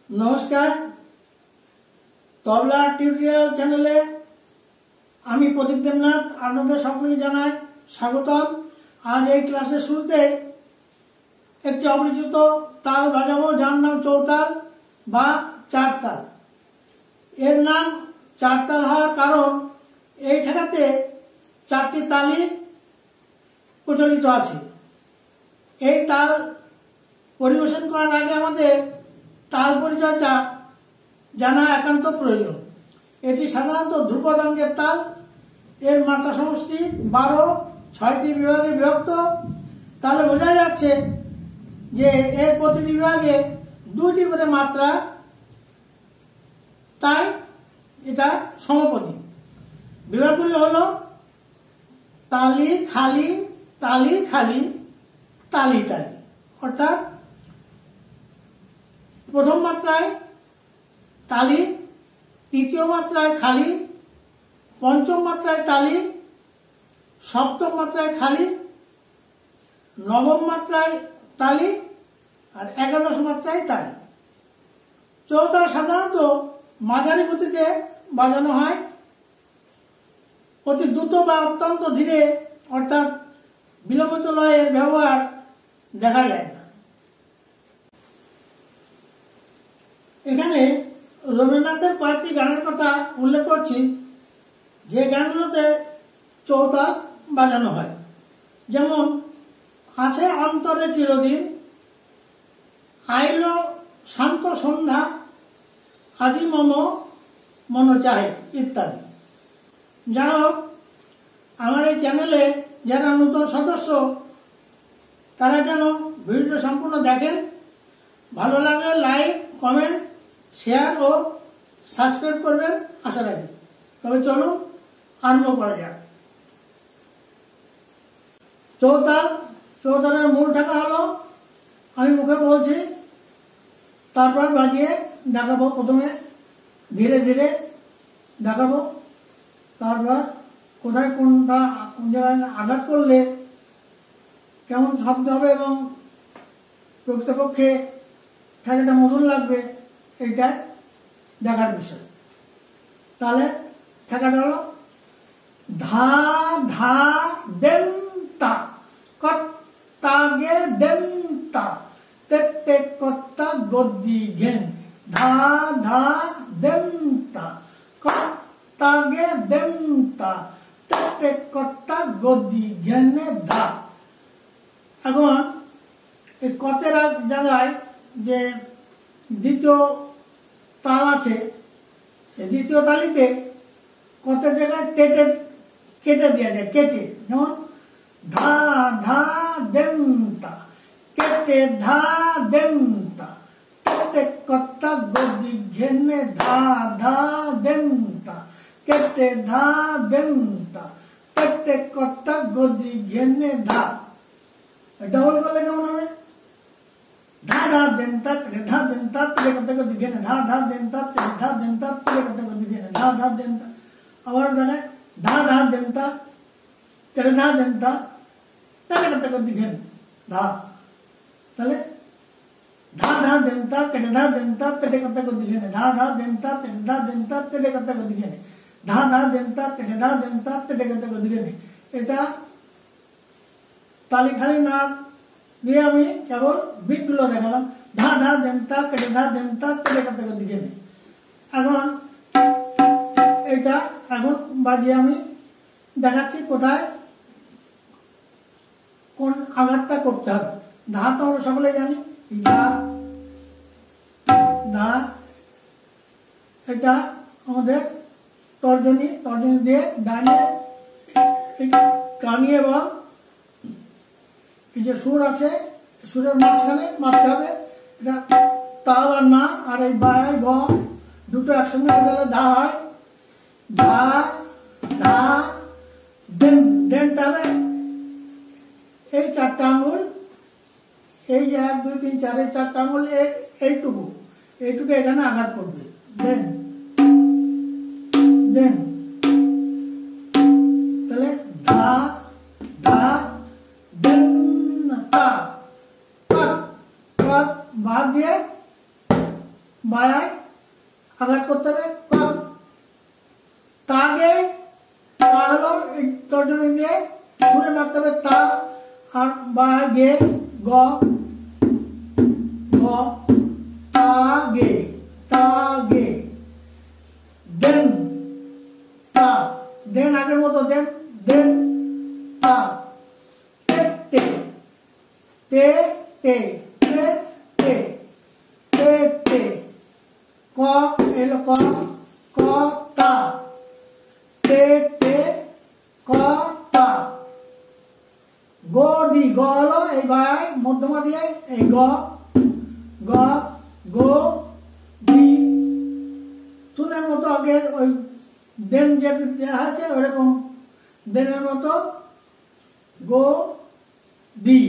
नमस्कार तबला টিউটোরিয়াল চ্যানেলে আমি প্রদীপ দেবনাথ আপনাদের সকলকে জানাই স্বাগতম। আজ এই ক্লাসের শুরুতে একটি অপরিচিত তাল বাজাবো যার নাম চৌতাল বা চারতাল। এর নাম চারতাল হওয়ার কারণ এই ঠেকাতে চারটি তালই প্রচলিত আছে। এই তাল পরিবেশন করার আগে আমাদের তাল পরিচয়টা জানা একান্ত প্রয়োজন। এটি সাধারণত ধ্রুপদ অঙ্কের তাল। এর মাত্রা সমষ্টি 12, 6টি বিভাগে বিভক্ত। তাহলে বোঝা যাচ্ছে যে এর প্রতিটি বিভাগে 2টি করে মাত্রা, তাই এটা সমপদী। বিভাগগুলি হলো তালি খালি, তালি খালি, তালি তালি। অর্থাৎ প্রথম মাত্রায় তালি, তৃতীয় মাত্রায় খালি, পঞ্চম মাত্রায় তালি, সপ্তম মাত্রায় খালি, নবম মাত্রায় তালি আর একাদশ মাত্রায় তালি। চৌতাল সাধারণত মাঝারি গতিতে বাজানো হয়। অতি দ্রুত বা অত্যন্ত ধীরে অর্থাৎ বিলম্বিত লয়ের ব্যবহার দেখা যায় না। এখানে রবীন্দ্রনাথের কয়েকটি গানের কথা উল্লেখ করছি, যে গানগুলোতে চৌতাল বাজানো হয়। যেমন আছে অন্তরে চিরদিন, আইল শান্ত সন্ধ্যা, আজি মম মন চাহে ইত্যাদি। যাই হোক, আমার এই চ্যানেলে যারা নতুন সদস্য তারা যেন ভিডিওটা সম্পূর্ণ দেখেন। ভালো লাগলে লাইক, কমেন্ট, শেয়ার ও সাবস্ক্রাইব করবেন আশা রাখি। তবে চলুন আরম্ভ করা যাক। চৌতালের মূল ঠেকা হলো, আমি মুখে বলছি তারপর বাজিয়ে দেখাবো। প্রথমে ধীরে ধীরে দেখাবো, তারপর কোথায় কোন জায়গায় আঘাত করলে কেমন শব্দ হবে এবং প্রকৃতপক্ষে ঠেকাটা মধুর লাগবে, এইটা দেখার বিষয়। তাহলে ঠেকাটা হলো ধা ধা দেন তা, কত্তা গে দেন তা, তেট্টে কত্তা গদ্দি ঘেন। ধা ধা দেন তা, কত্তা গে দেন তা, তেট্টে কত্তা গদ্দি ঘেনে ধা। এখন এই কতের জায়গায় যে দ্বিতীয় তাল আছে, সে দ্বিতীয় তালিতে কতের জায়গায় কেটে দেওয়া যায়, কেটে। যেমন ধা ধা দেন তা, কেটে ধা দেন তা, তেটে কত্তা গদ্দি ঘেনে ধা ধা দেন তা, কেটে ধা দেন তা, তেটে কত্তা গদ্দি ঘেনে ধা। ডবল করলে কেমন হবে? ধা ধা দেন তা, ধা দেন তা, তেটে কত্তা গদ্দি ঘেনে ধা ধা দেন তা, ধা দেন তা, তেটে কত্তা গদ্দি ঘেনে ধা ধা দেন তা। আবার বেলায় ধা ধা দেন তা, তেটে ধা দেন তা, তেটে কত্তা গদ্দি ঘেনে ধা। তাহলে ধা ধা দেন তা, কেটে ধা দেন তা, তেটে কত্তা গদ্দি ঘেনে ধা ধা দেন তা, তেটে ধা দেন তা, তেটে কত্তা গদ্দি ঘেনে ধা ধা দেন তা, কেটে ধা দেন তা, তেটে কত্তা গদ্দি ঘেনে। এটা তালি খালি না দিয়ে আমি কেবল বিটগুলো দেখালাম। ধা ধা দেন তা, কেটে ধা দেন তা, তেটে কত্তা গদ্দি ঘেনে। এখন এটা এখন বাজিয়ে আমি দেখাচ্ছি কোথায় কোন আঘাতটা করতে হবে। ধা তো আমরা সকলে জানি, ধা ধা, এটা আমাদের তর্জনী দিয়ে ডানে কানি এবং এই যে সুর আছে, সুরের মাঝখানে মারতে হবে। এটা তাল আর না, আর এই বায় গ দুটো একসঙ্গে গেলে ধা হয়। ধা ধা দেন, দেনটা হবে এই চারটা আঙুল, এই যে 1, 2, 3, 4 এই চারটা আঙুল, এইটুকু এখানে আঘাত করবে। দেন দেন, তাহলে ধা ধা দেন তা, কত কত বাদ দিয়ে বায়ায় আঘাত করতে হবে। কত তাগে, তা হলো তর্জনী দিয়ে ঘুরে মারতে হবে তা, আর বায়ায় গে, গ গ, তাগে তাগে। দেন তা, দেন আগের মতো দেন, দেন তা। তে তে তে তে তে তে তে। ক এলো ক, ক তা, তে তে ক তা। গ দি, গ হলো এই বায়ায় মধ্যমা দিয়ে এই গ, গ গো দি। তুনের মতো আগের ওই দেন যেটা দেওয়া আছে ওরকম দেনের মতো গো দি।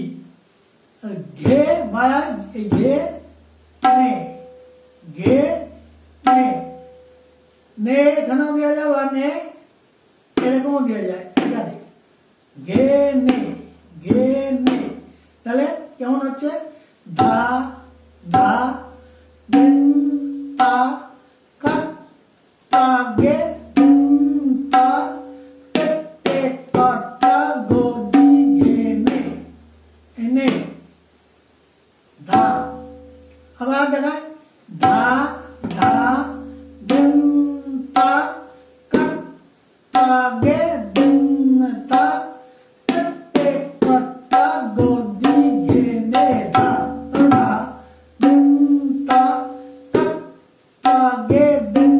ঘে বায়া এই ঘে নে, ঘে নে, নে এখানেও দেওয়া যায় আর নে এরকমও দেওয়া যায় এখানে। ঘে নে, ঘে নে। তাহলে কেমন হচ্ছে? ধা ধা, দেন তা, কাট তা গে, দেন তা, তে তে কাট তা, গো দি ঘে নে, এনে ধা। আবার দেখায় ধা ধা, দেন তা, কাট তা গে, দেন তা, তে তে কাট তা, গো দি ঘে নে ধা। ধা দেন তা, কাট তা গে, দেন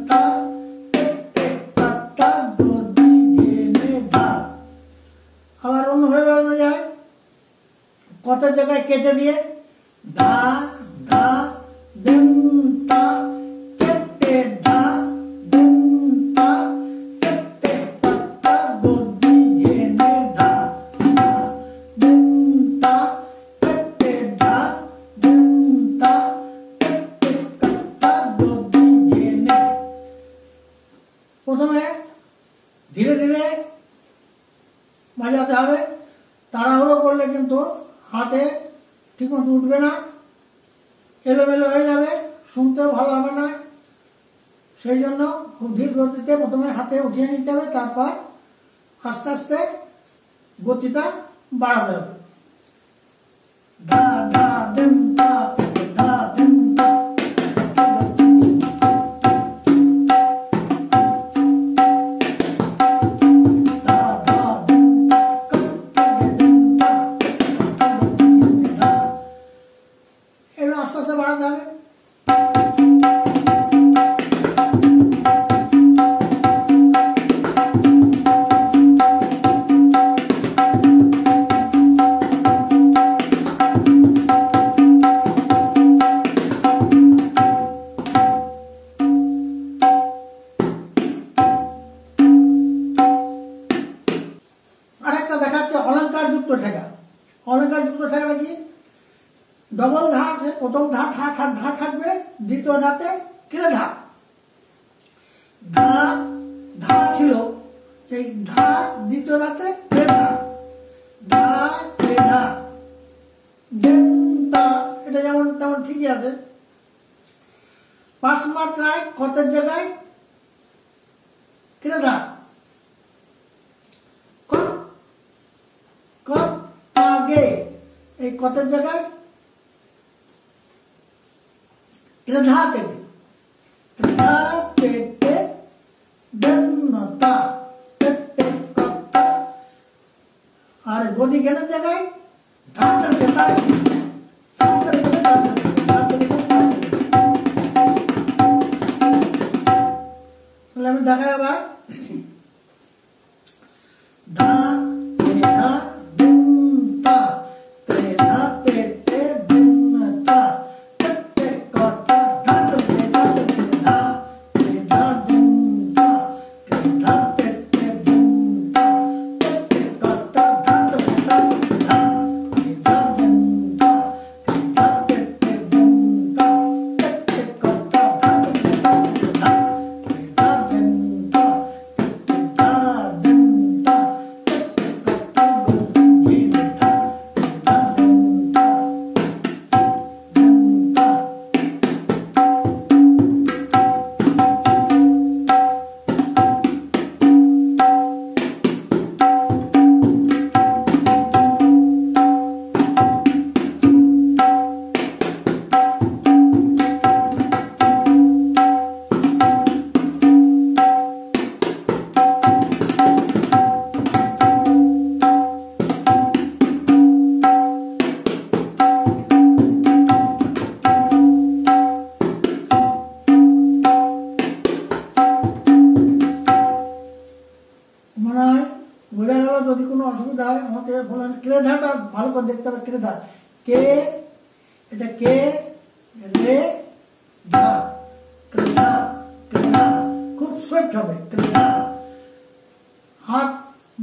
তা, তে তে কাট তা, গো দি ঘে নে ধা। আবার অন্যভাবে বলা যায় কথার জায়গায় কেটে দিয়ে ধা ধা, দেন তা, কেটে ধা, দেন তা, কেটে কাট তা, গো দি ঘে নে ধা। ধা দেন তা, কেটে ধা, দেন তা, কেটে কাট তা, গো দি ঘে নে। প্রথমে ধীরে ধীরে বাজাতে হবে, তাড়াহুড়ো করলে কিন্তু হাতে ঠিকমতো উঠবে না, এলোমেলো হয়ে যাবে, শুনতেও ভালো হবে না। সেই জন্য খুব ধীর গতিতে প্রথমে হাতে উঠিয়ে নিতে হবে, তারপর আস্তে আস্তে গতিটা বাড়াতে হবে। ধা ধা দেন তা, ধা দেন তা। এবার আস্তে আস্তে বাড়াতে হবে। আরেকটা দেখাচ্ছে অলঙ্কার যুক্ত ঠেকা। অলঙ্কার যুক্ত ঠেকাটা কি? ডবল ধা আছে, প্রথম ধা ধা থাকবে, দ্বিতীয় ধাতে কিরে ধা। ধা ধা ছিল, সেই ধা দ্বিতীয় ধাতে কিরে ধা, ধা কিরে ধা। দেন তা, এটা যেমন তেমন ঠিকই আছে। পাঁচ মাত্রায় কতের জায়গায় কিরে ধা, কত আগে এই কতের জায়গায় এটা ধা কেটে, ধা কেটে দেন তা, কেটে কত। আর গদি জ্ঞানের জায়গায় ধা কেটে তা, তাহলে আমি দেখাই আবার। ধা ধা দেন তা, তে ধা তে তে দেন তা, কেটে কত, ধা তে ধা তে ধা, তে ধা দেন তা, তে ধা তে তে দেন তা, কেটে কত, ধা তে ধা তে ধা। ক্রেধাটা ভালো করে দেখতে হবে। ক্রেধা কে, এটা কে রে ধা, ক্রেধা ক্রেধা, খুব সুইফট হবে ক্রেধা। হাত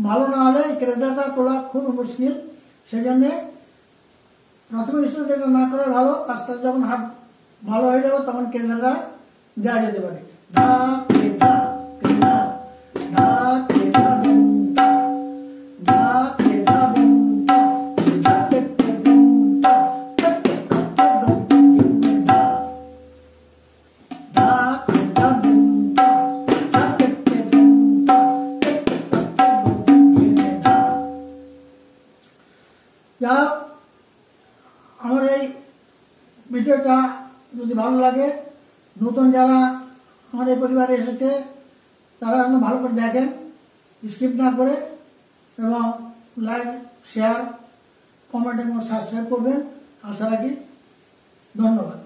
ভালো না হলে ক্রেধাটা তোলা খুব মুশকিল। সেই জন্যে প্রাথমিক স্টেজ এটা না করে ভালো। আস্তে আস্তে যখন হাত ভালো হয়ে যাবে তখন ক্রেধাটা দেওয়া যেতে পারে। ধা ক্রেধা ক্রেধা, ধা ক্রেধা দন্তা, ধা ক্রেধা দন্তা, ক্রেধা পেটে দন্তা, পেটে কাটে দন্তা দিনে ধা, ধা ক্রেধা দন্তা, ধা পেটে দন্তা, পেটে কাটে দন্তা দিনে ধা। যা আমার এই ভিডিওটা যদি ভালো লাগে, নতুন যারা আমার এই পরিবারে এসেছে তারা যেন ভালো করে দেখেন, স্কিপ না করে, এবং লাইক শেয়ার কমেন্ট এবং সাবস্ক্রাইব করবেন আশা রাখি। ধন্যবাদ।